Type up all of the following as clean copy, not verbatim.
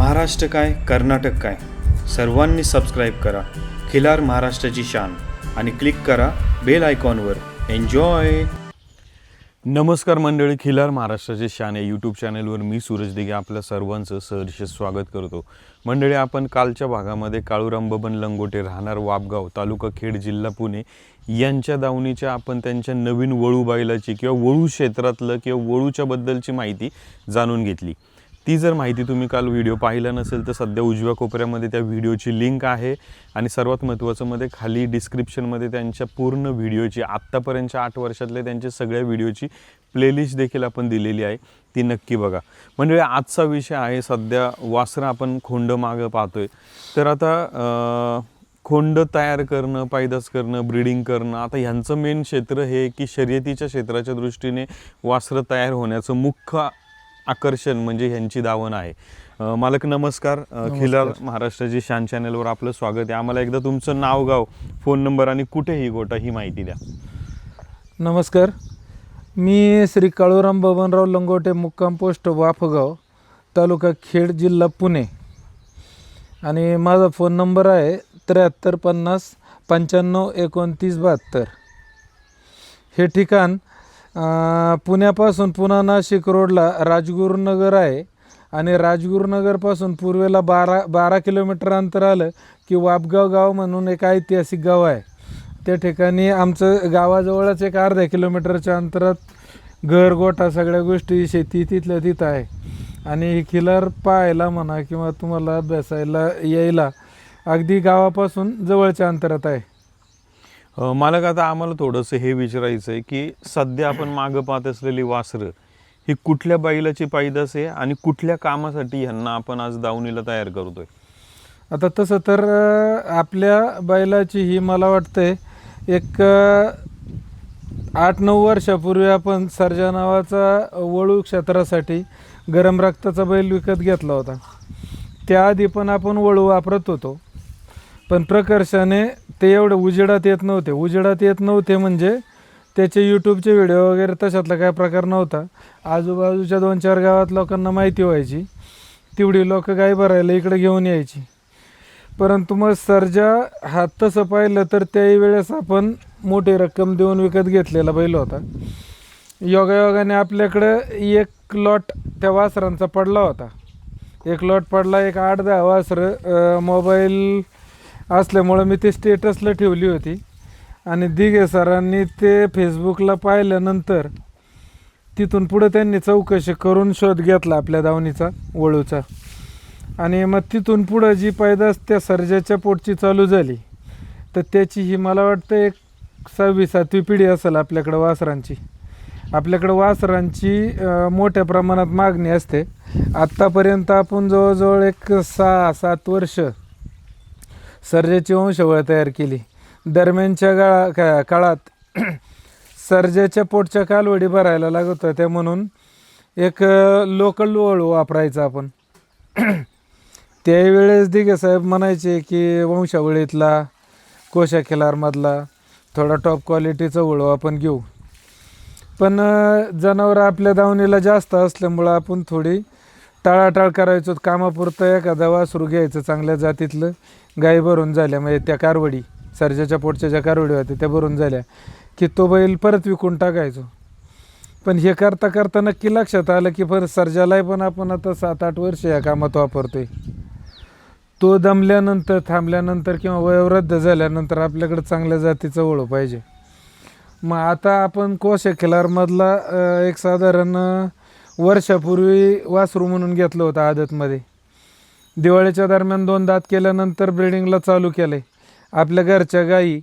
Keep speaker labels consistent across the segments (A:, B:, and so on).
A: महाराष्ट्र काय कर्नाटक काय सर्वांनी सबस्क्राईब करा खिलार महाराष्ट्राची शान आणि क्लिक करा बेल आयकॉनवर. एन्जॉय. नमस्कार मंडळी, खिलार महाराष्ट्राचे शान या यूट्यूब चॅनलवर मी सूरज दिघे आपल्या सर्वांचं सहर्ष स्वागत करतो. मंडळी, आपण कालच्या भागामध्ये काळूराम बबन लंगोटे राहणार वापगाव तालुका खेड जिल्हा पुणे यांच्या दावणीच्या आपण त्यांच्या नवीन वळू बैलाची किंवा वळू क्षेत्रातलं किंवा वळूच्या बद्दलची माहिती जाणून घेतली. ती जर माहिती तुम्ही काल व्हिडिओ पाहिला नसेल तर सध्या उजव्या कोपऱ्यामध्ये त्या व्हिडिओची लिंक आहे आणि सर्वात महत्त्वाचं मध्ये खाली डिस्क्रिप्शनमध्ये त्यांच्या पूर्ण व्हिडिओची आत्तापर्यंतच्या 8 वर्षातले त्यांच्या सगळ्या व्हिडिओची प्लेलिस्ट देखील आपण दिलेली आहे, ती नक्की बघा. म्हणजे आजचा विषय आहे सध्या वासरं आपण खोंड मागं पाहतोय. तर आता खोंड तयार करणं, पैदास करणं, ब्रीडिंग करणं, आता ह्यांचं मेन क्षेत्र हे की शर्यतीच्या क्षेत्राच्या दृष्टीने वासरं तयार होण्याचं मुख्य आकर्षण म्हणजे ह्यांची दावण आहे. मालक नमस्कार. खिलार महाराष्ट्राची शान चॅनलवर आपलं स्वागत आहे. आम्हाला एकदा तुमचं नाव, गाव, फोन नंबर आणि कुठेही गोटा ही माहिती द्या.
B: नमस्कार, मी श्री काळूराम बबनराव लंगोटे, मुक्काम पोस्ट वाफगाव, तालुका खेड, जिल्हा पुणे. आणि माझा फोन नंबर आहे 73 50 95 29 72. हे ठिकाण पुण्यापासून पुन्हा नाशिक रोडला राजगुरुनगर आहे आणि राजगुरुनगरपासून पूर्वेला 12 किलोमीटर अंतर आलं की वापगाव गाव म्हणून एक ऐतिहासिक गाव आहे. त्या ठिकाणी आमचं गावाजवळच एक अर्ध्या किलोमीटरच्या अंतरात घर, गोठा, सगळ्या गोष्टी, शेती तिथल्या तिथं आहे. आणि ही खिलार पाहायला म्हणा किंवा तुम्हाला अभ्यासायला यायला अगदी गावापासून जवळच्या अंतरात आहे.
A: मालक, आता आम्हाला थोडंसं हे विचारायचं आहे की सध्या आपण मागं पाहत असलेली वासरं ही कुठल्या बैलाची पैदास आहे आणि कुठल्या कामासाठी ह्यांना आपण आज दावणीला तयार करतोय?
B: आता तसं तर आपल्या बैलाची ही मला वाटतंय एक 8-9 वर्षापूर्वी आपण सर्जा नावाचा वळू क्षेत्रासाठी गरम रक्ताचा बैल विकत घेतला होता. त्याआधी पण आपण वळू वापरत होतो, पण प्रकर्षाने ते एवढं उजेडात येत नव्हते म्हणजे त्याचे यूट्यूबचे व्हिडिओ वगैरे तशातला काय प्रकार नव्हता. आजूबाजूच्या 2-4 गावात लोकांना माहिती व्हायची, तेवढी लोक गाय भरायला इकडे घेऊन यायची. परंतु मग सर्जा हा तसं पाहिलं तर त्याही वेळेस आपण मोठी रक्कम देऊन विकत घेतलेला बैल होता. योगायोगाने आपल्याकडं एक लॉट त्या वासरांचा पडला होता. एक लॉट पडला, एक 8-10 वासरं मोबाईल असल्यामुळं मी ते स्टेटसला ठेवली होती आणि दिघे सरांनी ते फेसबुकला पाहिल्यानंतर तिथून पुढं त्यांनी चौकशी करून शोध घेतला आपल्या दावणीचा, वळूचा. आणि मग तिथून पुढं जी पैदास त्या सर्जाच्या पोटची चालू झाली तर त्याची ही मला वाटतं एक 6वी-7वी पिढी असेल आपल्याकडं वासरांची. आपल्याकडं वासरांची मोठ्या प्रमाणात मागणी असते. आत्तापर्यंत आपण जवळजवळ एक 6-7 वर्ष सर्जाची वंशावळ तयार केली. दरम्यानच्या काळात सर्जाच्या पोटच्या कालवडी भरायला लागत होत्या म्हणून एक लोकल वळू वापरायचा आपण. त्यावेळेस दिघे साहेब म्हणायचे की वंशावळीतला कोशा खिलारमधला थोडा टॉप क्वालिटीचा वळू आपण घेऊ. पण जनावरं आपल्या दावणीला जास्त असल्यामुळं आपण थोडी टाळाटाळ करायचो. कामापुरतं एखादा वासरू घ्यायचं चांगल्या जातीतलं, गाई भरून झाल्या म्हणजे त्या कारवडी, सर्जाच्या पोटच्या ज्या कारवडी होत्या त्या भरून झाल्या की तो बैल परत विकून टाकायचो. पण हे करता करता नक्की लक्षात आलं की सर्जालाही पण आपण आता 7-8 वर्ष या कामात वापरतोय. तो दमल्यानंतर, थांबल्यानंतर किंवा वयोवृद्ध झाल्यानंतर आपल्याकडे चांगल्या जातीचं वळू पाहिजे. मग आता आपण कोशा खिलारमधला एक साधारण वर्षापूर्वी वासरू म्हणून घेतलं होतं आदतमध्ये. दिवाळीच्या दरम्यान 2 दात केल्यानंतर ब्रिडिंगला चालू केलं आहे. आपल्या घरच्या गायी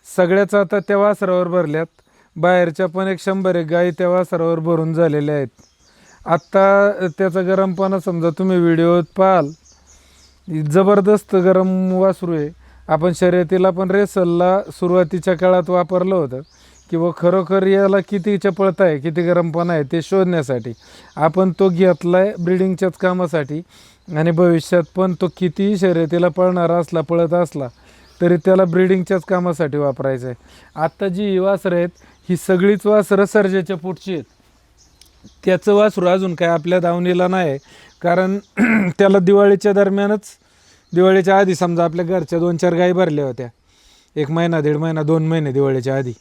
B: सगळ्याच आता त्या वासरावर भरल्यात. बाहेरच्या पण एक 100-1 गायी त्या वासरावर भरून झालेल्या आहेत. आत्ता त्याचा गरमपणा समजा तुम्ही व्हिडिओत पाहाल, जबरदस्त गरम वासरू आहे. आपण शर्यतीला पण रेसलला सुरुवातीच्या काळात वापरलं होतं किंवा खरोखर याला किती चपळता आहे, किती गरमपणा आहे ते शोधण्यासाठी आपण तो घेतला आहे ब्रिडिंगच्याच कामासाठी. आणि भविष्यात पण तो कितीही शर्यतीला पळणारा असला, पळत असला तरी त्याला ब्रिडिंगच्याच कामासाठी वापरायचं आहे. आत्ता जी वासरं आहेत ही सगळीच वासरं सर्जाच्या पोटची आहेत. त्याचं वासरू अजून काय आपल्या दावणीला नाही, कारण त्याला दिवाळीच्या दरम्यानच, दिवाळीच्या आधी समजा आपल्या घरच्या 2-4 गायी भरल्या होत्या, 1 महिना 1.5 महिना 2 महिने दिवाळीच्या आधी,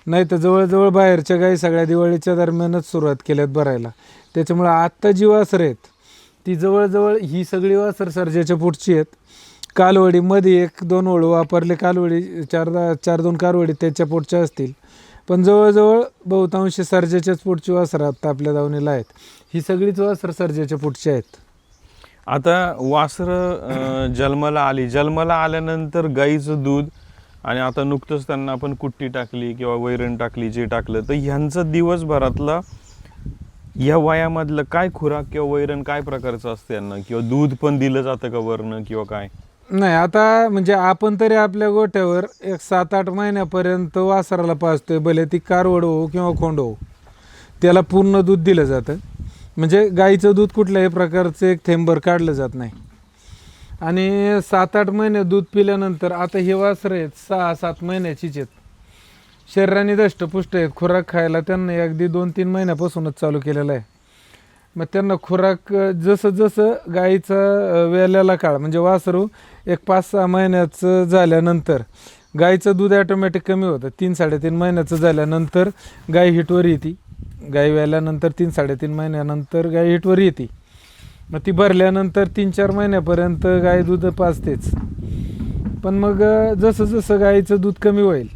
B: नाही तर जवळजवळ बाहेरच्या गायी सगळ्या दिवाळीच्या दरम्यानच सुरुवात केल्यात भरायला. त्याच्यामुळं आत्ता जी वासरं आहेत ती जवळजवळ ही सगळी वासर सर्जाच्या पुढची आहेत. कालवडीमध्ये 1-2 ओळू वापरले, कालवडी 4-2 कालवडी त्याच्या पुढच्या असतील, पण जवळजवळ बहुतांश सर्जाच्याच पुढची वासरं आत्ता आपल्या दावणीला आहेत. ही सगळीच वासरं सर्जाच्या पुढची आहेत.
A: आता वासरं जन्माला आल्यानंतर गाईचं दूध आणि आता नुकतंच त्यांना आपण कुट्टी टाकली किंवा वैरण टाकली, जे टाकलं, तर ह्यांचं दिवसभरातला या वयामधलं काय खुराक किंवा वैरण काय प्रकारचं असतं यांना, किंवा दूध पण दिलं जातं का वरनं किंवा काय?
B: नाही, आता म्हणजे आपण तरी आपल्या गोठ्यावर 7-8 महिन्यापर्यंत वासराला पाजतोय, भले ती कारवड हो किंवा खोंड हो, त्याला पूर्ण दूध दिलं जातं. म्हणजे गाईचं दूध कुठल्याही प्रकारचं एक थेंबर काढलं जात नाही. आणि 7-8 महिने दूध पिल्यानंतर आता हे वासरं आहेत 6-7 महिन्याचीच आहेत, शरीराने दष्टपुष्ट आहेत, खुराक खायला त्यांना अगदी 2-3 महिन्यापासूनच चालू केलेला आहे. मग त्यांना खुराक जसं जसं गाईचा वेल्याला काळ म्हणजे वासरू 5-6 महिन्याचं झाल्यानंतर गाईचं दूध ॲटोमॅटिक कमी होतं. 3-3.5 महिन्याचं झाल्यानंतर गाय हिटवर येते. गाय व्याल्यानंतर 3-3.5 महिन्यानंतर गाय हिटवर येते. मग ती भरल्यानंतर 3-4 महिन्यापर्यंत गाय दूध पाजतेच. पण मग जसं जसं गाईचं दूध कमी होईल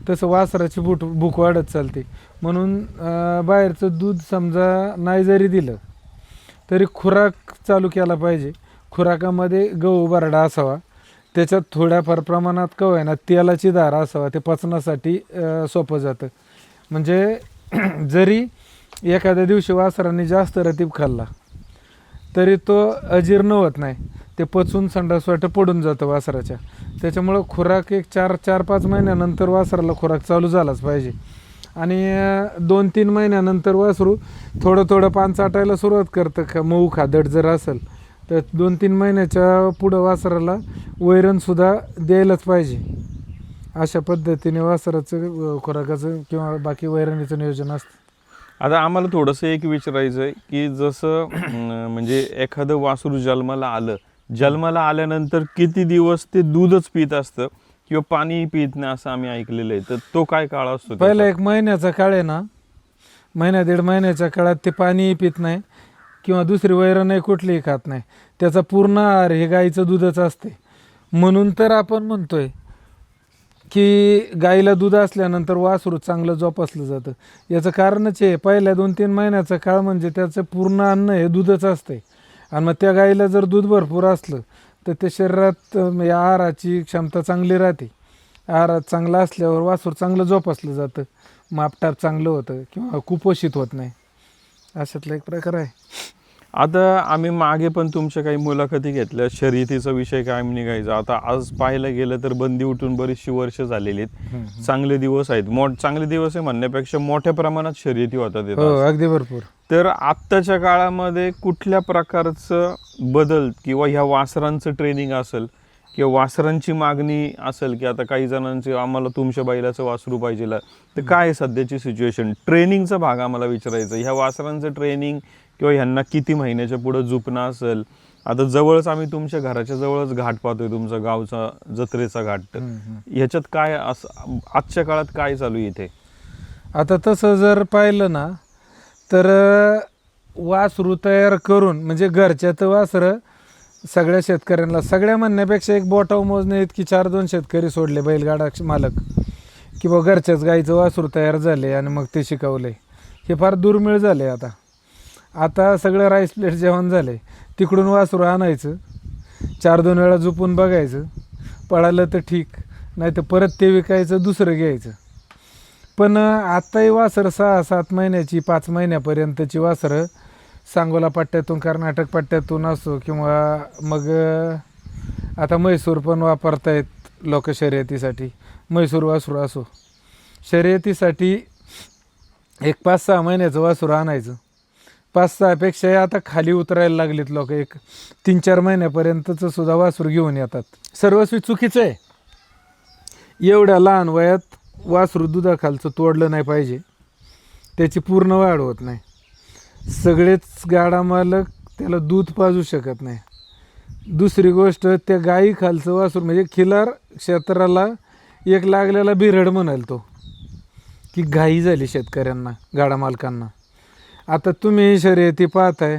B: तसं वासराची भूक वाढत चालते. म्हणून बाहेरचं दूध समजा नाही जरी दिलं तरी खुराक चालू केला पाहिजे. खुराकामध्ये गहू भरडा असावा, त्याच्यात थोड्याफार प्रमाणात का होईना तेलाची धार असावा, ते पचनासाठी सोपं जातं. म्हणजे जरी एखाद्या दिवशी वासराने जास्त रतीब खाल्ला तरी तो अजीर्ण होत नाही, ते पचून संडासवाटं पडून जातं वासराच्या. त्याच्यामुळं खुराक 4-5 महिन्यानंतर वासराला खुराक चालू झालाच पाहिजे. आणि 2-3 महिन्यानंतर वासरू थोडं पान चाटायला सुरुवात करतं, मऊ खादड जर असेल तर 2-3 महिन्याच्या पुढं वासराला वैरणसुद्धा द्यायलाच पाहिजे. अशा पद्धतीने वासराचं खुराकाचं किंवा बाकी वैरणीचं नियोजन असतं.
A: आता आम्हाला थोडंसं एक विचारायचं आहे की जसं म्हणजे एखादं वासरू जन्माला आल्यानंतर किती दिवस ते दूधच पित असतं किंवा पाणी पित नाही असं आम्ही ऐकलेलं आहे, तर तो काय काळ असतो?
B: पहिला 1 महिन्याचा काळ आहे ना, 1-1.5 महिन्याच्या काळात ते पाणीही पित नाही किंवा दुसरी वैरणही कुठलीही खात नाही. त्याचा पूर्ण आहार हे गाईचं दूधच असते. म्हणून तर आपण म्हणतोय की गाईला दूध असल्यानंतर वासरू चांगलं जोपासलं जातं. याचं कारणच आहे, पहिल्या 2-3 महिन्याचा काळ म्हणजे त्याचं पूर्ण अन्न हे दूधच असते. आणि मग त्या गाईला जर दूध भरपूर असलं तर त्या शरीरात या आहाराची क्षमता चांगली राहते. आहारात चांगला असल्यावर वासरू चांगलं जोपासलं जातं, मापटाप चांगलं होतं किंवा कुपोषित होत नाही. अशातला एक प्रकार आहे.
A: आता आम्ही मागे पण तुमच्या काही मुलाखती घेतल्या, शर्यतीचा विषय काय निघायचा. आता आज पाहायला गेलं तर बंदी उठून बरीचशी वर्ष झालेली आहेत, चांगले दिवस आहेत. चांगले दिवस आहे म्हणण्यापेक्षा मोठ्या प्रमाणात शर्यती होतात.
B: अगदी भरपूर.
A: तर आत्ताच्या काळामध्ये कुठल्या प्रकारचं बदल किंवा ह्या वासरांचं ट्रेनिंग असेल किंवा वासरांची मागणी असेल की आता काही जणांची आम्हाला तुमच्या बैलाचं वासरू पाहिजे, तर काय सध्याची सिच्युएशन? ट्रेनिंगचा भाग आम्हाला विचारायचा. ह्या वासरांचं ट्रेनिंग किंवा ह्यांना किती महिन्याच्या पुढं झुपणं असेल. आता जवळच आम्ही तुमच्या घराच्या जवळच घाट पाहतोय, तुमचा गावचा जत्रेचा घाट. ह्याच्यात काय असं आजच्या काळात काय चालू आहे इथे?
B: आता तसं जर पाहिलं ना तर वासरू तयार करून म्हणजे घरच्यात वासरं सगळ्या शेतकऱ्यांना, सगळ्या म्हणण्यापेक्षा एक बोटावर मोजणे इतकी 4-2 शेतकरी सोडले बैलगाडा मालक की बा घरच्याच गाईचं वासरू तयार झाले आणि मग ते शिकवले. हे फार दुर्मिळ झाले. आता सगळं राईस प्लेट जेवण झाले. तिकडून वासरू आणायचं, 4-2 वेळा झोपून बघायचं, पळालं तर ठीक, नाही तर परत ते विकायचं, दुसरं घ्यायचं. पण आत्ताही वासरं 6-7 महिन्याची 5 महिन्यापर्यंतची वासरं सांगोला पट्ट्यातून, कर्नाटक पट्ट्यातून असो किंवा मग आता म्हैसूर पण वापरतायत लोक शर्यतीसाठी. म्हैसूर वासरू असो, शर्यतीसाठी 5-6 महिन्याचं वासरू आणायचं. 5-6पेक्षा आता खाली उतरायला लागलेत लोक. 3-4 महिन्यापर्यंतचं सुद्धा वासरू घेऊन येतात. सर्वस्वी चुकीचं आहे. एवढ्या लहान वयात वासरू दुधाखालचं तोडलं नाही पाहिजे, त्याची पूर्ण वाढ होत नाही. सगळेच गाडा मालक त्याला दूध पाजू शकत नाही. दुसरी गोष्ट, त्या गाई खालचं वासरू म्हणजे खिलार क्षेत्राला एक लागलेला बिरड म्हणाल तो, की घाई झाली शेतकऱ्यांना, गाडा मालकांना. आता तुम्ही शर्यती पाहताय,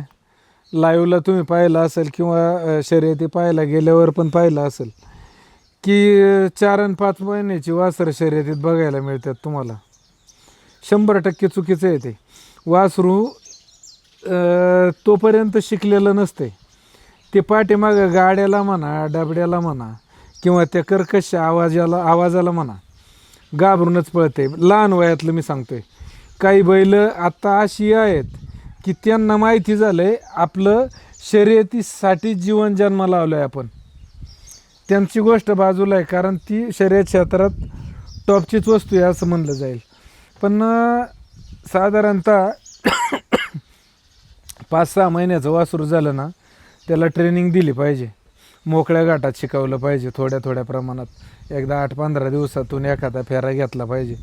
B: लाईव्हला तुम्ही पाहिलं असेल किंवा शर्यती पाहायला गेल्यावर पण पाहिलं असेल की 4 आणि 5 महिन्याची वासरं शर्यतीत बघायला मिळतात तुम्हाला. 100% चुकीचं आहे ते. वासरू तोपर्यंत शिकलेलं नसते. ते पाठीमागं गाड्याला म्हणा, डबड्याला म्हणा किंवा त्या कर्कश आवाजाला म्हणा घाबरूनच पळते. लहान वयातलं मी सांगतोय. काही बैल आत्ता अशी आहेत की त्यांना माहिती झालं आहे आपलं शर्यतीसाठी जीवन जन्माला लावलं आहे आपण. त्यांची गोष्ट बाजूला आहे, कारण ती शर्यत क्षेत्रात टॉपचीच वस्तू आहे असं म्हणलं जाईल. पण साधारणतः 5-6 महिन्याचं वासरू झालं ना, त्याला ट्रेनिंग दिली पाहिजे. मोकळ्या घाटात शिकवलं पाहिजे थोड्या प्रमाणात. एकदा 8-15 दिवसातून एखादा फेरा घेतला पाहिजे.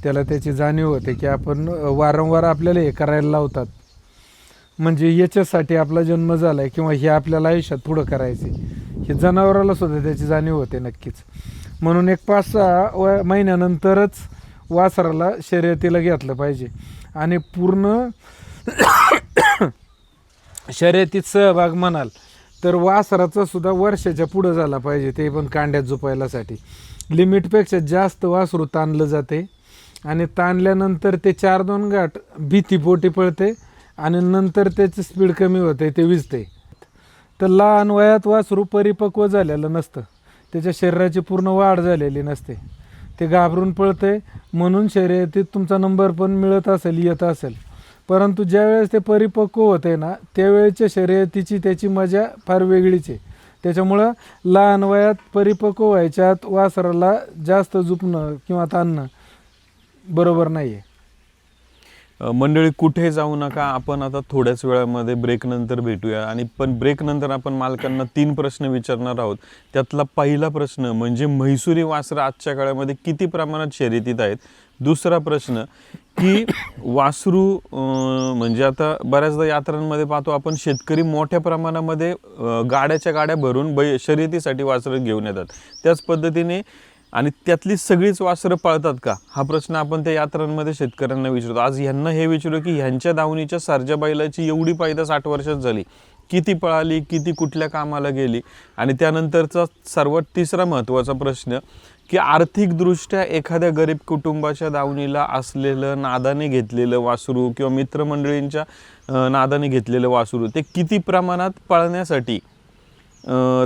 B: त्याला त्याची जाणीव होते की आपण वारंवार आपल्याला हे करायला लावतात, म्हणजे याच्यासाठी आपला जन्म झाला आहे किंवा हे आपल्याला आयुष्यात पुढं करायचे, हे जनावराला सुद्धा त्याची जाणीव होते नक्कीच. म्हणून एक 5-6 महिन्यानंतरच वासराला शर्यतीला घेतलं पाहिजे. आणि पूर्ण शर्यतीत सहभाग म्हणाल तर वासराचा सुद्धा वर्षाच्या पुढं झाला पाहिजे, ते पण कांड्यात झोपायलासाठी. लिमिटपेक्षा जास्त वासरू ताणलं जाते आणि ताणल्यानंतर ते 4-2 घाट भीतीपोटी पळते आणि नंतर त्याची स्पीड कमी होते, ते विजते. तर लहान वयात वासरू परिपक्व झालेलं नसतं, त्याच्या शरीराची पूर्ण वाढ झालेली नसते, ते घाबरून पळते. म्हणून शर्यतीत तुमचा नंबर पण मिळत असेल, येत असेल. परंतु ज्यावेळेस ते परिपक्व होते ना, त्यावेळेच्या शर्यतीची त्याची मजा फार वेगळीच आहे. त्याच्यामुळं लहान वयात परिपक्व व्हायच्यात वासराला जास्त झुपणं किंवा ताणणं बरोबर नाही आहे.
A: मंडळी, कुठे जाऊ नका. आपण आता थोड्याच वेळामध्ये ब्रेक नंतर भेटूया. आणि पण ब्रेक नंतर आपण मालकांना 3 प्रश्न विचारणार आहोत. त्यातला पहिला प्रश्न म्हणजे म्हैसुरी वासरं आजच्या काळामध्ये किती प्रमाणात शर्यतीत आहेत. दुसरा प्रश्न की वासरू म्हणजे आता बऱ्याचदा यात्रांमध्ये पाहतो आपण, शेतकरी मोठ्या प्रमाणामध्ये गाड्या भरून शर्यतीसाठी वासरं घेऊन येतात. त्याच पद्धतीने आणि त्यातली सगळीच वासरं पळतात का, हा प्रश्न आपण त्या यात्रांमध्ये शेतकऱ्यांना विचारतो. आज ह्यांना हे विचारू की ह्यांच्या दावणीच्या सारख्या बैलाची एवढी पैदास 8 वर्षात झाली, किती पळाली, किती कुठल्या कामाला गेली. आणि त्यानंतरचा सर्वात तिसरा महत्त्वाचा प्रश्न की आर्थिकदृष्ट्या एखाद्या गरीब कुटुंबाच्या दावणीला असलेलं नादाने घेतलेलं वासरू किंवा मित्रमंडळींच्या नादाने घेतलेलं वासरू ते किती प्रमाणात पळण्यासाठी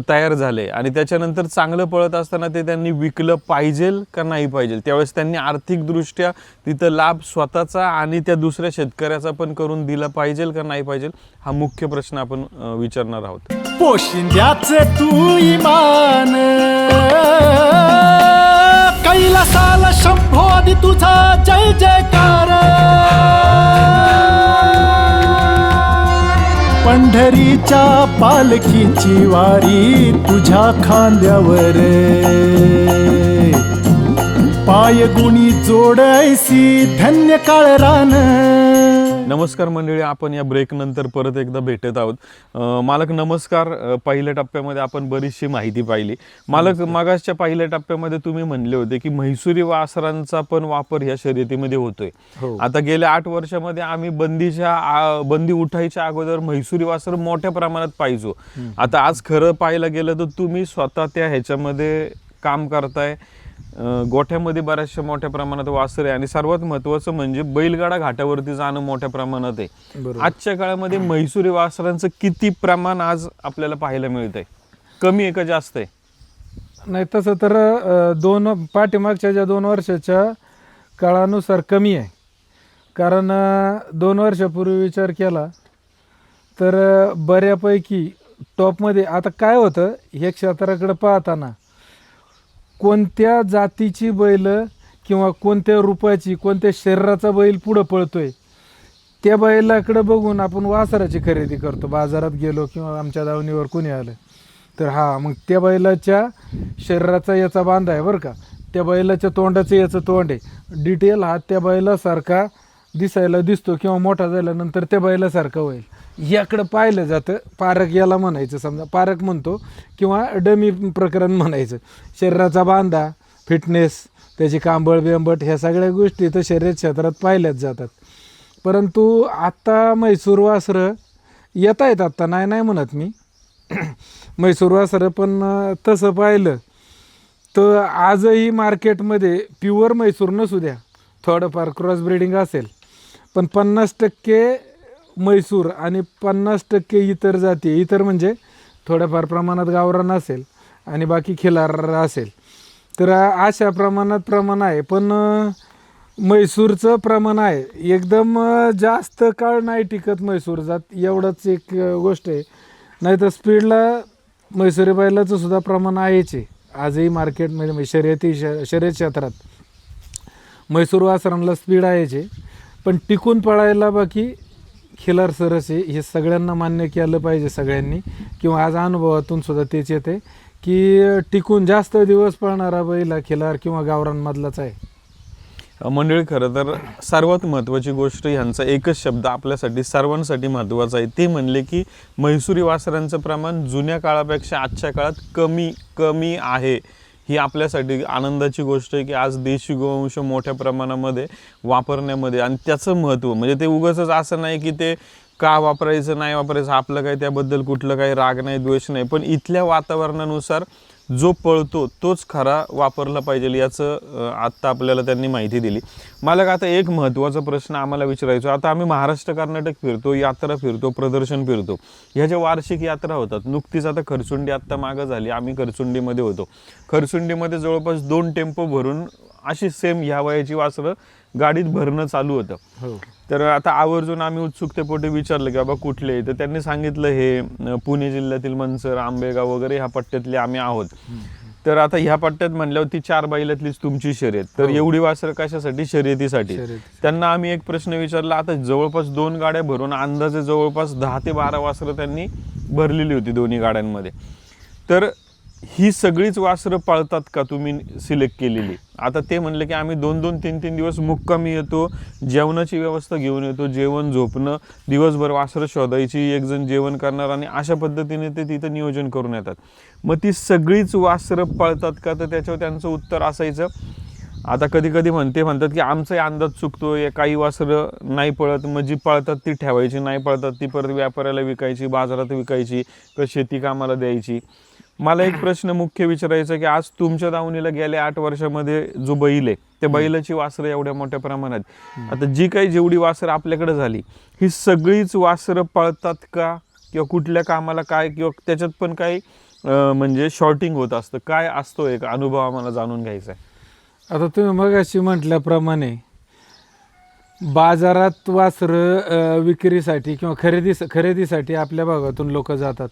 A: तयार झाले आणि त्याच्यानंतर चांगलं पळत असताना ते त्यांनी विकलं पाहिजेल का नाही पाहिजे. त्यावेळेस त्यांनी आर्थिकदृष्ट्या तिथं लाभ स्वतःचा आणि त्या दुसऱ्या शेतकऱ्याचा पण करून दिला पाहिजेल का नाही पाहिजे, हा मुख्य प्रश्न आपण विचारणार आहोत.
C: पोशिंद्याचे तू इमान, कैलासाला शंभोदी तुझा जय जयकार. पंढरीच्या पालखीची वारी तुझ्या खांद्यावर, पाय गुणी जोडायसी धन्य काळ रान.
A: नमस्कार मंडळी, आपण या ब्रेक नंतर परत एकदा भेटत आहोत. मालक नमस्कार. पहिल्या टप्प्यामध्ये आपण बरीचशी माहिती पाहिली. मालक, मागासच्या पहिल्या टप्प्यामध्ये तुम्ही म्हणले होते की म्हैसुरी वासरांचा पण वापर ह्या शर्यतीमध्ये होतोय. आता गेल्या 8 वर्षामध्ये आम्ही बंदी उठायच्या अगोदर म्हैसुरी वासर मोठ्या प्रमाणात पाहिजो. आता आज खरं पाहायला गेलं तर तुम्ही स्वतः त्या ह्याच्यामध्ये काम करताय. गोठ्यामध्ये बऱ्याचशा मोठ्या प्रमाणात वासर आहे आणि सर्वात महत्त्वाचं म्हणजे बैलगाडा घाटावरती जाणं मोठ्या प्रमाणात आहे. आजच्या काळामध्ये म्हैसुरी वासरांचं किती प्रमाण आज आपल्याला पाहायला मिळत आहे? कमी आहे का जास्त आहे?
B: नाही, तसं तर पाठीमागच्या ज्या 2 वर्षाच्या काळानुसार कमी आहे. कारण 2 वर्षापूर्वी विचार केला तर बऱ्यापैकी टॉपमध्ये. आता काय होतं, हे क्षेत्राकडे पाहताना कोणत्या जातीची बैल किंवा कोणत्या रूपाची, कोणत्या शरीराचा बैल पुढं पळतोय त्या बैलाकडे बघून आपण वासराची खरेदी करतो. बाजारात गेलो किंवा आमच्या दावणीवर कोणी आलं तर मग त्या बैलाच्या शरीराचा याचा बांधा आहे बरं का, त्या बैलाच्या तोंडाचं याचं तोंड आहे, डिटेल हा त्या बैलासारखा दिसायला दिसतो किंवा मोठा झाल्यानंतर त्या बैलासारखं होईल याकडं पाहिलं जातं. पारख याला म्हणायचं, समजा पारख म्हणतो किंवा डमी प्रकरण म्हणायचं. शरीराचा बांधा, फिटनेस, त्याची कांबळ बिंबट ह्या सगळ्या गोष्टी तर शर्यत क्षेत्रात पाहिल्याच जातात. परंतु आत्ता म्हैसूर वासरं येत आहेत, आत्ता नाही म्हणत मी म्हैसूर वासरं, पण तसं पाहिलं तर आजही मार्केटमध्ये प्युअर म्हैसूर नसू द्या, थोडंफार क्रॉस ब्रीडिंग असेल, पण 50% म्हैसूर आणि 50% इतर जाती, इतर म्हणजे थोड्याफार प्रमाणात गावरान असेल आणि बाकी खिलार असेल, तर अशा प्रमाणात प्रमाण आहे. पण म्हैसूरचं प्रमाण आहे एकदम जास्त काळ नाही टिकत म्हैसूर जात, एवढंच एक गोष्ट आहे. नाही तर स्पीडला म्हैसूरी बैलाचं सुद्धा प्रमाण आहेच आहे आजही मार्केटमध्ये. शर्यत क्षेत्रात म्हैसूर वासरांना स्पीड आहेच आहे, पण टिकून पळायला बाकी खिलार सरस आहे. हे सगळ्यांना मान्य केलं पाहिजे सगळ्यांनी, किंवा आज अनुभवातून सुद्धा तेच येते की टिकून जास्त दिवस पळणारा बैल खिलार किंवा गावरांमधलाच आहे.
A: मंडळी, खरं तर सर्वात महत्त्वाची गोष्ट ह्यांचा एकच शब्द आपल्यासाठी सर्वांसाठी महत्त्वाचा आहे, ते म्हणले की म्हैसूरी वासरांचं प्रमाण जुन्या काळापेक्षा आजच्या काळात कमी आहे. ही आपल्यासाठी आनंदाची गोष्ट आहे की आज देशी गोवंश मोठ्या प्रमाणामध्ये वापरण्यामध्ये, आणि त्याचं महत्त्व म्हणजे ते उगाचच असं नाही की ते का वापरायचं नाही वापरायचं, आपलं काही त्याबद्दल कुठलं काही राग नाही, द्वेष नाही, पण इथल्या वातावरणानुसार जो पळतो तोच खरा वापरला पाहिजे याचं आत्ता आपल्याला त्यांनी माहिती दिली. मला आता एक महत्त्वाचा प्रश्न आम्हाला विचारायचा, आता आम्ही महाराष्ट्र कर्नाटक फिरतो, यात्रा फिरतो, प्रदर्शन फिरतो, ह्या ज्या वार्षिक यात्रा होतात, नुकतीच आता खरसुंडी आत्ता मागं झाली, आम्ही खरसुंडीमध्ये होतो. खरसुंडीमध्ये जवळपास 2 टेम्पो भरून अशी सेम ह्या वयाची वासरं गाडीत भरणं चालू होतं.
B: हो.
A: तर आता आवर्जून आम्ही उत्सुकतेपोटी विचारलं की बाबा कुठले, तर त्यांनी सांगितलं हे पुणे जिल्ह्यातील मनसर, आंबेगाव वगैरे ह्या पट्ट्यातले आम्ही आहोत. तर आता ह्या पट्ट्यात म्हणल्यावर ती 4 बैलातलीच तुमची शर्यत, तर एवढी वासरं कशासाठी? शर्यतीसाठी. त्यांना आम्ही एक प्रश्न विचारला, आता जवळपास 2 गाड्या भरून अंदाजे जवळपास 10 ते 12 वासरं त्यांनी भरलेली होती दोन्ही गाड्यांमध्ये. तर ही सगळीच वासरं पाळतात का तुम्ही सिलेक्ट केलेली? आता ते म्हणले की आम्ही 2-2, 3-3 दिवस मुक्कामी येतो, जेवणाची व्यवस्था घेऊन येतो, जेवण झोपणं, दिवसभर वासरं शोधायची, एक जण जेवण करणार, आणि अशा पद्धतीने ते तिथं नियोजन करून येतात. मग ती सगळीच वासरं पाळतात का? तर त्याच्यावर त्यांचं उत्तर असायचं, आता कधी म्हणतात की आमचाही अंदाज चुकतोय, काही वासरं नाही पळत, मग जी पळतात ती ठेवायची, नाही पळतात ती परत व्यापाऱ्याला विकायची, बाजारात विकायची, तर शेती कामाला द्यायची. मला एक प्रश्न मुख्य विचारायचा की आज तुमच्या दावणीला गेल्या 8 वर्षामध्ये जो बैल आहे, त्या बैलाची वासरं एवढ्या मोठ्या प्रमाणात, आता जी काही जेवढी वासरं आपल्याकडे झाली, ही सगळीच वासरं पळतात का? किंवा कुठल्या कामाला काय, किंवा त्याच्यात पण काही म्हणजे शॉर्टिंग होत असतं, काय असतो एक अनुभव आम्हाला जाणून घ्यायचा आहे.
B: आता तुम्ही मगाशी म्हटल्याप्रमाणे बाजारात वासरं विक्रीसाठी किंवा खरेदीसाठी आपल्या भागातून लोक जातात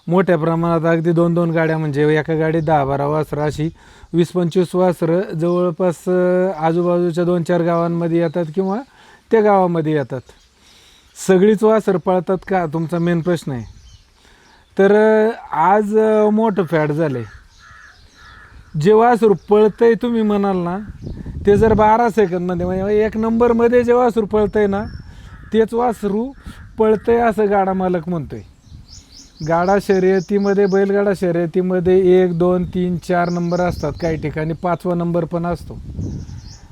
B: मोठ्या प्रमाणात. अगदी 2-2 गाड्या, म्हणजे एका गाडीत 10-12 वासरं, अशी 20-25 वासरं जवळपास आजूबाजूच्या 2-4 गावांमध्ये येतात किंवा त्या गावामध्ये येतात. सगळीच वासरं पळतात का, तुमचा मेन प्रश्न आहे. तर आज मोठं फॅड झालं, जे वासरू पळतंय तुम्ही म्हणाल ना, ते जर 12 सेकंदमध्ये, म्हणजे 1 नंबरमध्ये जे वासरू पळतंय ना, तेच वासरू पळतंय असं गाडा मालक म्हणतोय. गाडा शर्यतीमध्ये, बैलगाडा शर्यतीमध्ये 1, 2, 3, 4 नंबर असतात, काही ठिकाणी 5वा नंबर पण असतो.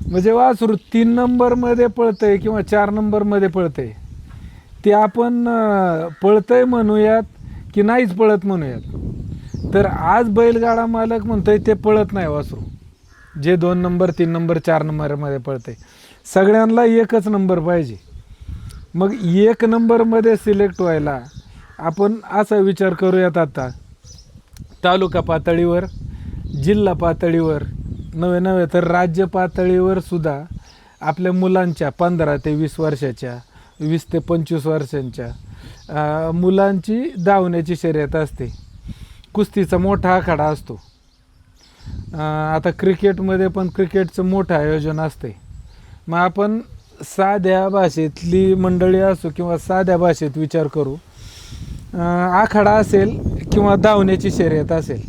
B: म्हणजे वासरू 3 नंबरमध्ये पळतंय किंवा 4 नंबरमध्ये पळतंय, ते आपण पळतंय म्हणूयात की नाहीच पळत म्हणूयात. तर आज बैलगाडा मालक म्हणतोय ते पळत नाही वासरू, जे 2 नंबर, 3 नंबर, 4 नंबरमध्ये पळतंय. सगळ्यांना एकच नंबर पाहिजे. मग 1 नंबरमध्ये सिलेक्ट व्हायला आपण असा विचार करूयात, आता तालुका पातळीवर, जिल्हा पातळीवर, नव्हे तर राज्य पातळीवर सुद्धा आपल्या मुलांच्या 15 ते 20 वर्षाच्या, 20 ते 25 वर्षांच्या मुलांची धावण्याची शर्यत असते. कुस्तीचा मोठा आखाडा असतो. आता क्रिकेटमध्ये पण क्रिकेटचं मोठं आयोजन असते. मग आपण साध्या भाषेतली मंडळी असो किंवा साध्या भाषेत विचार करू, आखाडा असेल किंवा धावण्याची शर्यत असेल,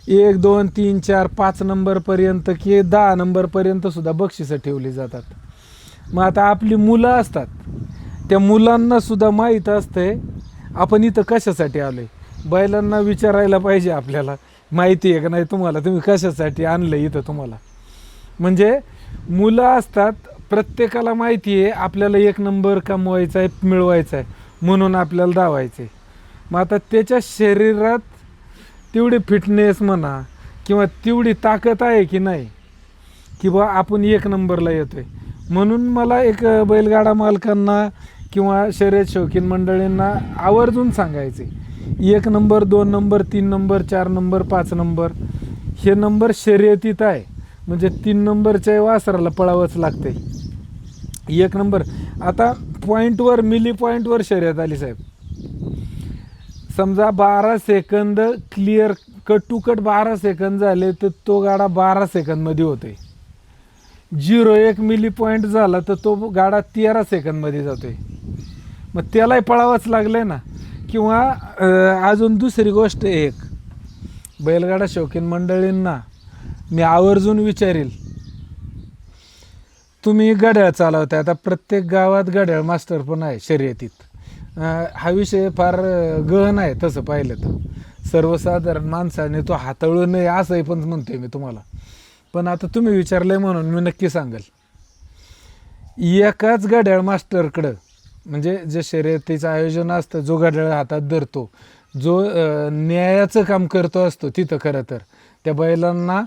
B: 1, 2, 3, 4, 5 नंबरपर्यंत की 10 नंबरपर्यंत सुद्धा बक्षिसं ठेवली जातात. मग आता आपली मुलं असतात, त्या मुलांना सुद्धा माहीत असते आपण इथं कशासाठी आलो आहे. बैलांना विचारायला पाहिजे आपल्याला, माहिती आहे का नाही तुम्हाला, तुम्ही कशासाठी आणलं इथं तुम्हाला. म्हणजे मुलं असतात, प्रत्येकाला माहिती आहे आपल्याला 1 नंबर कमवायचा आहे, मिळवायचा आहे, म्हणून आपल्याला धावायचं आहे. मग आता त्याच्या शरीरात तेवढी फिटनेस म्हणा किंवा तेवढी ताकद आहे की नाही, की बा आपण 1 नंबरला येतो आहे. म्हणून मला एक बैलगाडा मालकांना किंवा शर्यत शौकीन मंडळींना आवर्जून सांगायचे, 1 number, 2 number, 3 number, 4 number, 5 number हे नंबर शर्यतीत आहे. म्हणजे 3 नंबरच्या वासराला पळावंच लागते. 1 नंबर आता पॉईंटवर, मिली पॉईंटवर शर्यत आली साहेब. समजा 12 सेकंद क्लिअर, कट टू कट 12 सेकंद झाले तर तो गाडा 12 सेकंदमध्ये होतोय. 0.1 मिली पॉईंट झाला तर तो गाडा 13 सेकंदमध्ये जातोय. मग त्यालाही पळावंच लागलं आहे ना. किंवा अजून दुसरी गोष्ट एक, बैलगाडा शौकीन मंडळींना मी आवर्जून विचारेल, तुम्ही घड्याळ चालवताय, आता प्रत्येक गावात घड्याळ मास्टर पण आहे शर्यतीत. हा विषय फार गहन आहे तसं पाहिलं तर. सर्वसाधारण माणसाने तो हाताळू नये असंही पण म्हणतोय मी तुम्हाला. पण आता तुम्ही विचारलंय म्हणून मी नक्की सांगेल. एकाच घड्याळ मास्टरकडं, म्हणजे जे शर्यतीचं आयोजन असतं, जो घड्याळ हातात धरतो, जो न्यायाचं काम करतो असतो तिथं, खरं तर त्या बैलांना,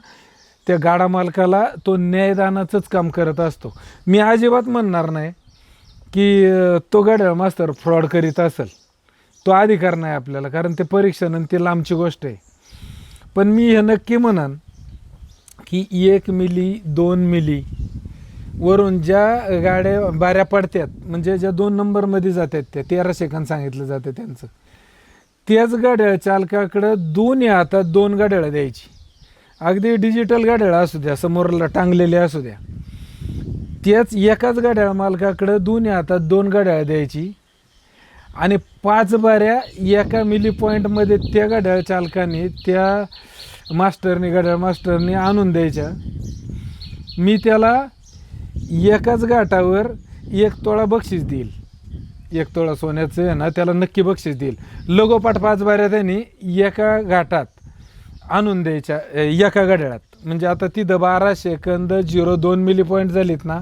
B: त्या गाडा मालकाला तो न्यायदानाचंच काम करत असतो. मी अजिबात म्हणणार नाही की तो घड्याळ मास्तर फ्रॉड करीत असेल, तो अधिकार नाही आपल्याला, कारण ते परीक्षण आणि ते लांबची गोष्ट आहे. पण मी हे नक्की म्हणन की 1 मिली 2 मिली वरून ज्या गाड्या बाऱ्या पडतात, म्हणजे ज्या 2 नंबरमध्ये जातात, त्या 13 सेकंद सांगितलं जातं त्यांचं, त्याच गाड्या चालकाकडं दोन्ही हातात 2 गाड्याला द्यायची. अगदी डिजिटल गाड्याला असू द्या, समोरला टांगलेले असू द्या, त्याच एकाच गाड्या मालकाकडं दोन्ही हातात 2 गाड्या द्यायची आणि 5 बाऱ्या एका मिली पॉईंटमध्ये त्या गाड्या चालकाने, त्या मास्टरनी, गाड्या मास्टरनी आणून द्यायच्या. मी त्याला एकाच घाटावर 1 तोळा बक्षीस देईल, 1 तोळा सोन्याचं आहे ना, त्याला नक्की बक्षीस देईल. लगोपाठ 5 बाऱ्या त्यांनी एका घाटात आणून द्यायच्या एका घड्याळात. म्हणजे आता तिथं 12 सेकंद 0.2 मिली पॉईंट झालीत ना,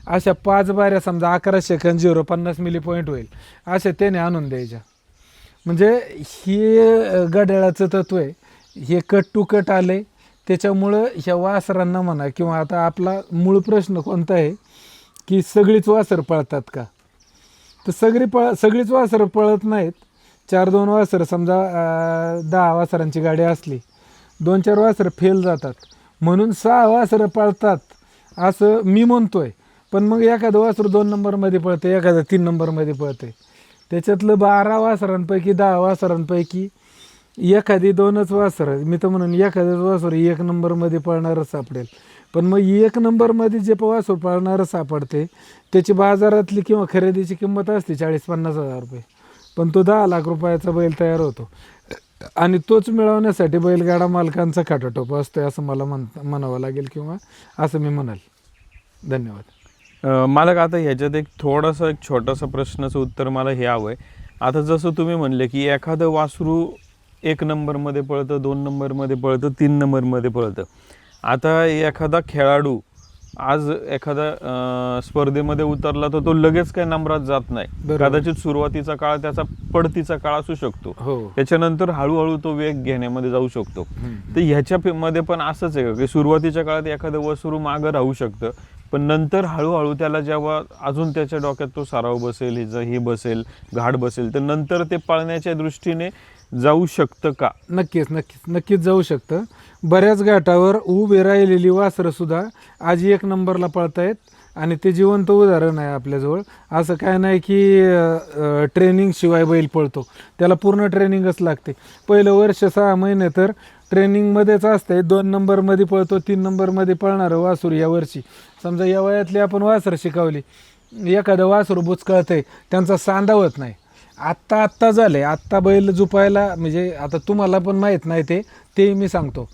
B: अशा 5 बाऱ्या समजा 11 सेकंद 0.50 मिली पॉईंट होईल, अशा त्याने आणून द्यायच्या. म्हणजे हे घड्याळाचं तत्व आहे. हे कट टू कट आले, त्याच्यामुळं ह्या वासरांना म्हणा, किंवा आता आपला मूळ प्रश्न कोणता आहे की सगळीच वासरं पळतात का, तर सगळीच वासरं पळत नाहीत. 4-2 वासरं, समजा 10 वासरांची गाडी असली, 2-4 वासरं फेल जातात, म्हणून 6 वासरं पळतात असं मी म्हणतोय. पण मग एखादं वासरू 2 नंबरमध्ये पळते, एखादं 3 नंबरमध्ये पळते. त्याच्यातलं 12 वासरांपैकी 10 वासरांपैकी एखादी 2च वासरं, मी तर म्हणून एखादंच वासर 1 नंबरमध्ये पळणारच सापडेल. पण मग 1 नंबरमध्ये जे वासर पळणारं सापडते, त्याची बाजारातली किंवा खरेदीची किंमत असते 40-50 हजार रुपये. पण तो 10 लाख रुपयाचा बैल तयार होतो, आणि तोच मिळवण्यासाठी बैलगाडा मालकांचा खाटाटोप असतोय असं मला म्हणावं लागेल, किंवा असं मी म्हणाल. धन्यवाद.
A: मालक, आता ह्याच्यात एक छोटासा प्रश्नाचं उत्तर मला हे हवं आहे. आता जसं तुम्ही म्हणले की एखादं वासरू 1 नंबरमध्ये पळतं, 2 नंबरमध्ये पळतं, 3 नंबरमध्ये पळतं. आता एखादा खेळाडू आज एखादा स्पर्धेमध्ये उतरला तर तो लगेच काही नंबरात जात नाही. कदाचित सुरुवातीचा काळ त्याचा पडतीचा काळ असू शकतो, त्याच्यानंतर हळूहळू तो वेग घेण्यामध्ये जाऊ शकतो. तर ह्याच्यामध्ये पण असंच आहे की सुरुवातीच्या काळात एखादं वासरू मागं राहू शकतं, पण नंतर हळूहळू त्याला जेव्हा अजून त्याच्या डोक्यात तो सराव बसेल, हे बसेल, घाट बसेल, तर नंतर ते पळण्याच्या दृष्टीने जाऊ शकतं का?
B: नक्कीच जाऊ शकतं. बऱ्याच घाटावर उभी राहिलेली वासरं सुद्धा आज 1 नंबरला पळतायत, आणि ते जिवंत उदाहरण आहे आपल्याजवळ. असं काय नाही की ट्रेनिंग शिवाय बैल पळतो, त्याला पूर्ण ट्रेनिंगच लागते. पहिलं वर्ष 6 महिने तर ट्रेनिंगमध्येच असते. 2 नंबरमध्ये पळतो, 3 नंबरमध्ये पळणारं वासरू या वर्षी समजा या वयातली आपण वासरं शिकवली, एखादं वासरू बुचकळतंय, त्यांचा सांधा होत नाही, आत्ता झाले. आत्ता बैल जुपायला म्हणजे आता तुम्हाला पण माहीत नाही ते मी सांगतो.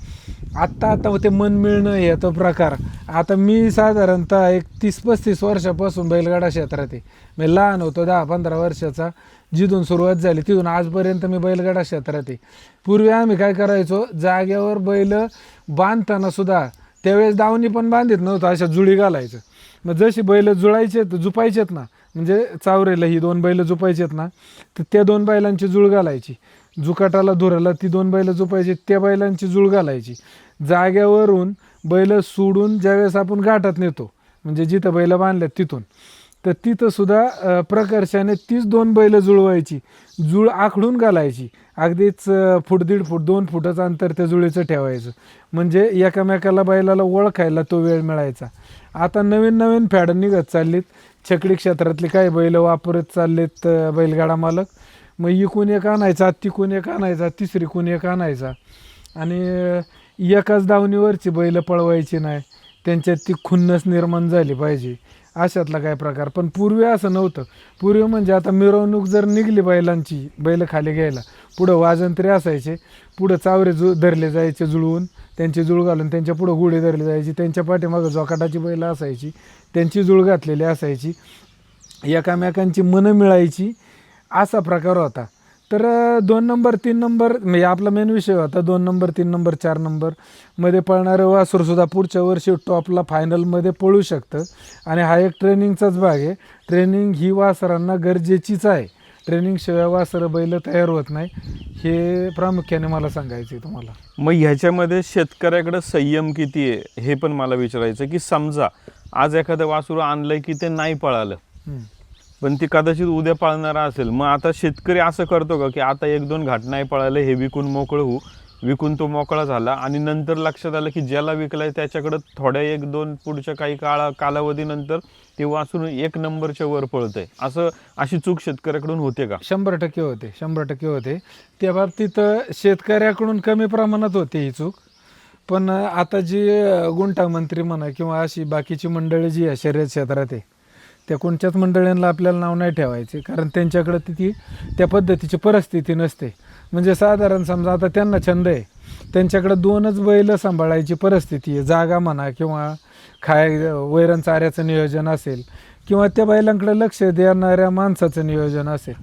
B: आत्ता ते मन मिळणं हे तो प्रकार. आता मी साधारणतः एक 30-35 वर्षापासून बैलगाडा क्षेत्रात आहे. मी लहान होतो 10-15 वर्षाचा, जिथून सुरुवात झाली तिथून आजपर्यंत मी बैलगाडा क्षेत्रात आहे. पूर्वी आम्ही काय करायचो, जागेवर बैल बांधताना सुद्धा त्यावेळेस दावणी पण बांधित नव्हतं, अशा जुळी घालायचं. मग जशी बैल जुपायचेत ना, म्हणजे चावरेला ही 2 बैल जुपायचेत ना, तर त्या 2 बैलांची जुळ घालायची. जुकाटाला धुराला ती 2 बैल जुपायची, त्या बैलांची जुळ घालायची. जाग्यावरून बैल सोडून ज्यावेळेस आपण घाटात नेतो, म्हणजे जिथं बैल बांधल्यात तिथून, तर तिथं सुद्धा प्रकर्षाने तीच 2 बैल जुळवायची. जुळ आखडून घालायची. अगदीच 1.5 फूट 2 फुटाचं अंतर त्या जुळीचं ठेवायचं, म्हणजे एकामेकाला बैलाला ओळखायला तो वेळ मिळायचा. आता नवीन फॅड निघत चाललीत. छकडी क्षेत्रातले काही बैल वापरत चाललेत बैलगाडा मालक. मग इकून एक आणायचा, तिकून एक आणायचा, तिसरीकून एक आणायचा, आणि एकाच दावणीवरची बैल पळवायची नाही, त्यांच्यात ती खुन्नस निर्माण झाली पाहिजे, अशातला काय प्रकार. पण पूर्वी असं नव्हतं. पूर्वी म्हणजे आता मिरवणूक जर निघली बैलांची, बैल खाली घ्यायला, पुढं वाजंत्री असायचे, पुढं चावरे धरले जायचे जुळवून, त्यांची जुळ घालून त्यांच्या पुढं गुढी धरली जायची, त्यांच्या पाठीमागं जोकाटाची बैल असायची, त्यांची जुळ घातलेली असायची, एकामेकांची मनं मिळायची, असा प्रकार होता. तर 2 नंबर 3 नंबर म्हणजे आपला मेन विषय होता. 2 नंबर 3 नंबर 4 नंबर मध्ये पळणारं वासरूसुद्धा पुढच्या वर्षी टॉपला फायनलमध्ये पळू शकतं. आणि हा एक ट्रेनिंगचाच भाग आहे. ट्रेनिंग ही वासरांना गरजेचीच आहे. ट्रेनिंगशिवाय वासरं बैल तयार होत नाही, हे प्रामुख्याने मला सांगायचं आहे तुम्हाला.
A: मग ह्याच्यामध्ये शेतकऱ्याकडे संयम किती आहे हे पण मला विचारायचं, की समजा आज एखादं वासरू आणलंय की ते नाही पळालं, पण ती कदाचित उद्या पळणारा असेल, मग आता शेतकरी असं करतो का की आता 1-2 घाट नाही पळाले, हे विकून मोकळं होऊ, विकून तो मोकळा झाला, आणि नंतर लक्षात आलं की ज्याला विकलाय त्याच्याकडं थोड्या 1-2 पुढच्या काही कालावधीनंतर ते वासरून 1 नंबरच्या वर पळतंय, अशी चूक शेतकऱ्याकडून होते का?
B: 100% होते. 100% होते. त्या बाबतीत शेतकऱ्याकडून कमी प्रमाणात होते ही चूक. पण आता जी गुंठामंत्री म्हणा किंवा अशी बाकीची मंडळी जी आहे शर्यत क्षेत्रात आहे, त्या कोणत्याच मंडळींना आपल्याला नाव नाही ठेवायचे, कारण त्यांच्याकडे ती त्या पद्धतीची परिस्थिती नसते. म्हणजे साधारण समजा आता त्यांना छंद आहे, त्यांच्याकडे 2च बैल सांभाळायची परिस्थिती आहे, जागा म्हणा किंवा वैरण चाऱ्याचं नियोजन असेल, किंवा त्या बैलांकडे लक्ष देणाऱ्या माणसाचं नियोजन असेल,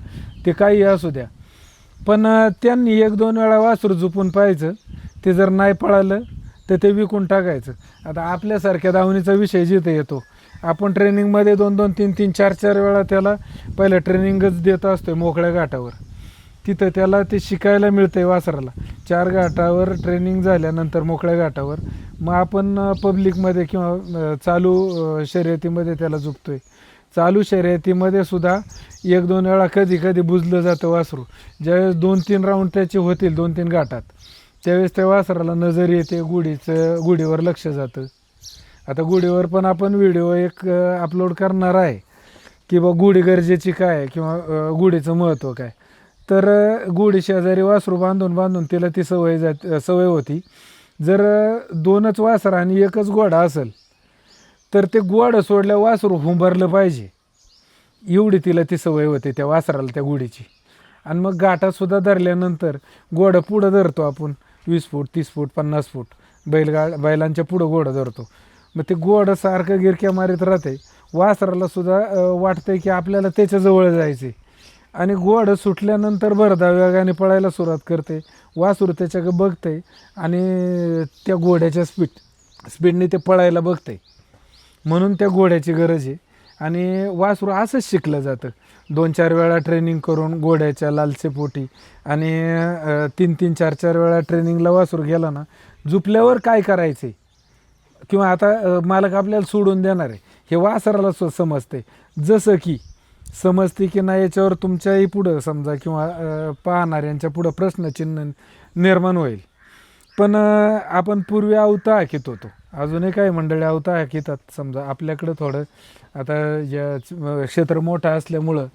B: ते काही असू द्या. पण त्यांनी 1-2 वेळा वासरू झुपून पाहायचं. ते जर नाही पळालं तर ते विकून टाकायचं. आता आपल्यासारख्या दावणीचा विषय जिथे येतो, आपण ट्रेनिंगमध्ये 2-2, 3-3, 4-4 वेळा त्याला पहिलं ट्रेनिंगच देत असतो मोकळ्या घाटावर. तिथं त्याला ते शिकायला मिळतंय वासराला. 4 घाटावर ट्रेनिंग झाल्यानंतर मोकळ्या घाटावर मग आपण पब्लिकमध्ये किंवा चालू शर्यतीमध्ये त्याला झुकतोय. चालू शर्यतीमध्ये सुद्धा 1-2 वेळा कधी बुजलं जातं वासरू. ज्यावेळेस 2-3 राऊंड त्याचे होतील 2-3 घाटात, त्यावेळेस त्या वासराला नजर येते, गुढीवर लक्ष जातं. आता गुढीवर पण आपण व्हिडिओ एक अपलोड करणार आहे की बा गुढी गरजेची काय किंवा गुढीचं महत्त्व काय. तर गुढी शेजारी वासरू बांधून तिला ती सवय होती. जर 2च वासर आणि 1च घोडा असेल तर ते घोडं सोडल्या वासरू हुंबरलं पाहिजे, एवढी तिला ती सवय होते त्या वासराला त्या गुढीची. आणि मग घाटातसुद्धा धरल्यानंतर घोडं पुढं धरतो आपण 20 फूट 30 फूट 50 फूट बैलांच्या पुढं घोडं धरतो. मग ते घोडं सारखं गिरक्या मारीत राहते. वासराला सुद्धा वाटतंय की आपल्याला त्याच्याजवळ जायचे, आणि घोडं सुटल्यानंतर भरधाव वेगाने पळायला सुरुवात करते. वासरू त्याच्याकडे बघते आणि त्या घोड्याच्या स्पीडने ते पळायला बघते. म्हणून त्या घोड्याची गरज आहे. आणि वासरू असंच शिकलं जातं 2-4 वेळा ट्रेनिंग करून घोड्याच्या लालसेपोटी. आणि 3-3, 4-4 वेळा ट्रेनिंगला वासरू गेला ना, झुपल्यावर काय करायचे किंवा आता मालक आपल्याला सोडून देणार आहे हे वासराला समजते. जसं की समजते की नाही याच्यावर तुमच्याही पुढं समजा किंवा पाहणाऱ्यांच्या पुढं प्रश्नचिन्ह निर्माण होईल. पण आपण पूर्वी अवता हाकीत होतो, अजूनही काही मंडळी अवता हाकीतात. समजा आपल्याकडं थोडं आता या क्षेत्र मोठं असल्यामुळं,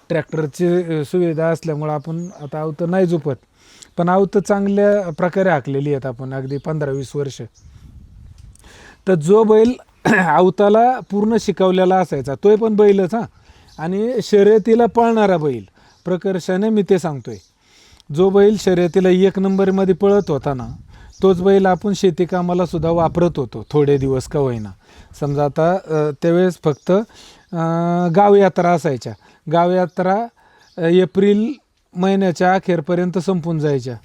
B: ट्रॅक्टरची सुविधा असल्यामुळं आपण आता अवतं नाही झुपत. पण अवतं चांगल्या प्रकारे हाकलेली आहेत आपण, अगदी 15-20 वर्ष. तर जो बैल अवताला पूर्ण शिकवलेला असायचा तोही पण बैलच, आणि शर्यतीला पळणारा बैल प्रकर्षाने मी ते सांगतोय. जो बैल शर्यतीला 1 नंबरमध्ये पळत होता ना, तोच बैल आपण शेती कामाला सुद्धा वापरत होतो थोडे दिवस का होईना. समजा आता त्यावेळेस फक्त गाव यात्रा असायच्या. गाव यात्रा एप्रिल महिन्याच्या अखेरपर्यंत संपून जायच्या.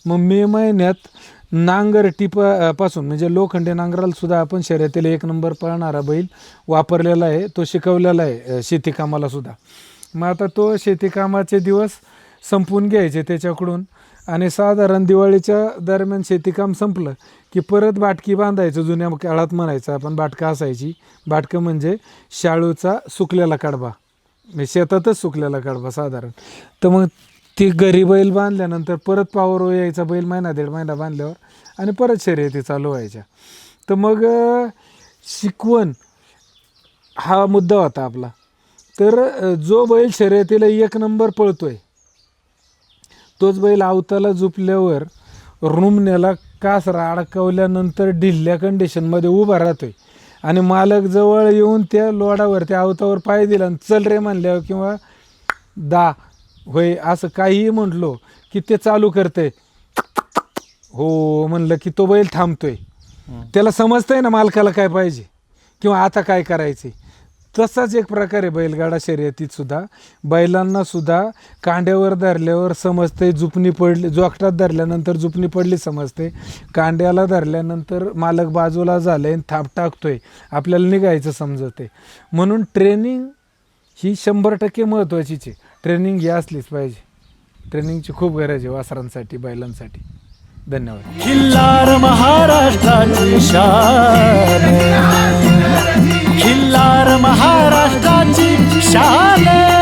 B: मग मे महिन्यात नांगरटी पासून म्हणजे लोखंडी नांगराला सुद्धा आपण शर्यतीला 1 नंबर पळणारा बैल वापरलेला आहे, तो शिकवलेला आहे शेती कामाला सुद्धा. मग आता तो शेती कामाचे दिवस संपून घ्यायचे त्याच्याकडून आणि साधारण दिवाळीच्या दरम्यान शेतीकाम संपलं की परत बाटकी बांधायचं. जुन्या काळात म्हणायचं आपण बाटका असायची. बाटकं म्हणजे शाळूचा सुकलेला कडबा, म्हणजे शेतातच सुकलेला कडबा साधारण. तर मग ती घरी बैल बांधल्यानंतर परत पावर यायचा बैल महिना 1.5 महिना बांधल्यावर आणि परत शर्यती चालू व्हायच्या. तर मग शिकवण हा मुद्दा होता आपला. तर जो बैल शर्यतीला 1 नंबर पळतोय तोच बैल आवताला झुपल्यावर रुमण्याला कासरा अडकवल्यानंतर ढिल्ल्या कंडिशनमध्ये उभा राहतोय आणि मालक जवळ येऊन त्या लोडावर त्या आवतावर पाय दिला आणि चल रे म्हणल्यावर किंवा दा होय असं काहीही म्हटलो की ते चालू करते हो म्हणलं की तो बैल थांबतोय. त्याला समजतंय ना मालकाला काय पाहिजे किंवा आता काय करायचे. तसाच एक प्रकारे बैलगाडा शर्यतीत सुद्धा बैलांना सुद्धा कांड्यावर धरल्यावर समजते, जुपणी पडली, जोखटात धरल्यानंतर जुपणी पडली समजते, कांड्याला धरल्यानंतर मालक बाजूला झाले थाप टाकतोय आपल्याला निघायचं समजते. म्हणून ट्रेनिंग ही 100% महत्त्वाचीच आहे. ट्रेनिंग ही असलीच पाहिजे. ट्रेनिंगची खूप गरज आहे वासरांसाठी, बैलांसाठी. धन्यवाद.
C: खिल्लार महाराष्ट्राची शान, खिल्लार महाराष्ट्राची शान.